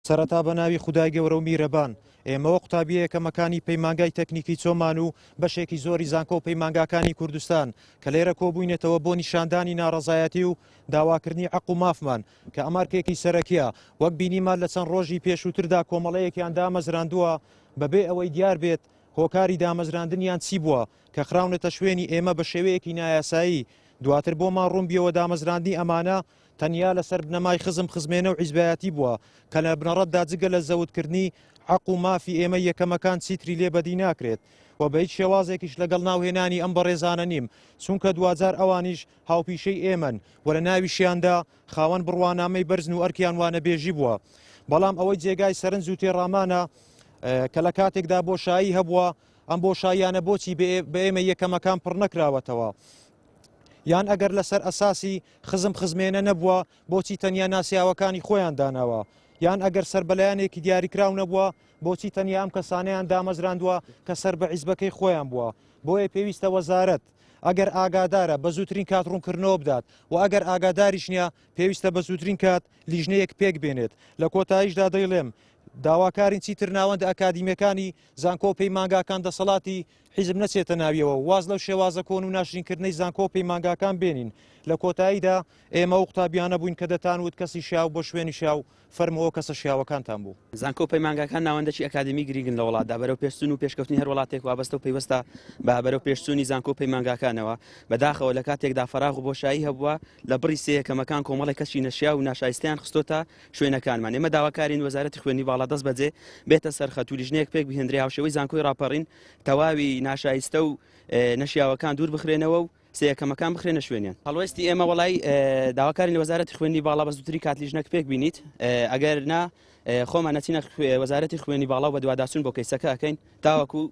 سەرەتا بە ناوی خودای گەورە و میرەبان ئێمەوە قوتابی یەکەمەکانی پەیمانگای تەکنیکی چۆمان و بەشێکی زۆری زانکۆ و پەیمانگاکانی کوردستان کە لێرە کۆبووینێتەوە بۆ نیشاندانی ناڕەزایەتی و داواکردنی عەق و مافمان کە ئەمارکێکی سەرەکیە وەک بینیمان لە چەند ڕۆژی پێشووتردا کۆمەڵەیەکیان دامەزراندووە بەبێ ئەوەی دیار بێت هۆکاری دامەزراندنیان چی بووە کە خراونەتە شوێنی ئێمە بە شێوەیەکی نایاسایی دواتر بۆمان ڕوون بیەوە دامەزراندنی ئەمانە تەنیا لەسەر بنەمای خزمێنە و حیزبایەتی بووە کە لە بنەڕەتدا جگە لە زەوتکردنی عەق و مافی ئێمە یەکەمەکان چیتری لێ بەدی ناکرێت و بە هیچ شێوازێکیش لەگەڵ ناوهێنانی ئەم بەڕێزانە نیم چونکە دوجار ئەوانیش هاوپیشەی ئێمەن و لە ناویشیاندا خاوەن بڕوانامەی بەرزن و ئەرکیان وانە بێژی بووە بەڵام ئەوەی جێگای سەرنج و تێڕامانە کە لە کاتێکدا بۆشایی هەبووە ئەم بۆشاییانە بۆچی بە ئێمە یەکەمەکان پڕ نەکراوەتەوە یان ئەگەر لەسەر ئەساسی خزمێنە نەبووە بۆچی تەنیا ناسیاوەکانی خۆیان داناوە یان ئەگەر سەربەلایەنێکی دیاریکراو نەبووە بۆچی تەنیا ئەم کەسانەیان دامەزراندووە کە سەر بە حیزبەکەی خۆیان بووە بۆیە پێویستە وەزارەت ئەگەر ئاگادارە بە زووترین کات ڕوونکردنەوە بدات و ئەگەر ئاگاداریش نییە پێویستە بە زووترین کات لیژنەیەک پێک بێنێت لە کۆتاییشدا دەیڵێم داواکارین چیتر ناوەندە ئەکادیمیەکانی زانکۆ پەیمانگاکان دەسەڵاتی حیزب نەچێتە ناویەوە واز لەو شێوازە کۆن و ناشرینکردنەی زانکۆ پەیمانگاکان بێنین لە کۆتاییدا ئێمە و قوتابیانە بووین کە دەتانوت کەسی شاو بۆ شوێنی شاو فەرمەوە کەسە شیاوەکانتان بوو زانکۆ پەیمانگاکان ناوەندەکی ئەکادمی گریگن لە وڵاتدا بەرەو پێشچوون و پێشکەوتنی هەر وڵاتێک وابەستە و پەیوەستە بە بەرەو پێشچوونی زانکۆ پەیمانگاکانەوە بەداخەوە لە کاتێکدا فەراغ و بۆشایی هەبووە لە بڕی سێیەکەمەکان کۆمەڵی کەسی نەشیا و ناشایستیان خستۆتە شوێنەکانمان ئێمە داواکارین وەزارەتی خوێندنی باڵا دەست بەجێ بێتە سەرخەت و لیژنەیەک پێک بهێنرێ هاوشێوەی زانکۆی ڕاپەڕین تەواوی ناشایستە و نەشیاوەکان دوور بخرێنەوە و سێیەکەمەکان بخرێنە شوێنیان هەڵوێستی ئێمە وەڵای داواکارین لە وەزارەتی خوێندنی باڵا بە زووتری کات لیژنەک پێک بینیت ئەگەر نا خۆمان نەچینە وەزارەتی خوێندنی باڵا و بە دوواداچوون بۆ کەیسەکە ئەکەین تاوەکو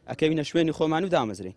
ئەکەوینە شوێنی خۆمان و دامەزرین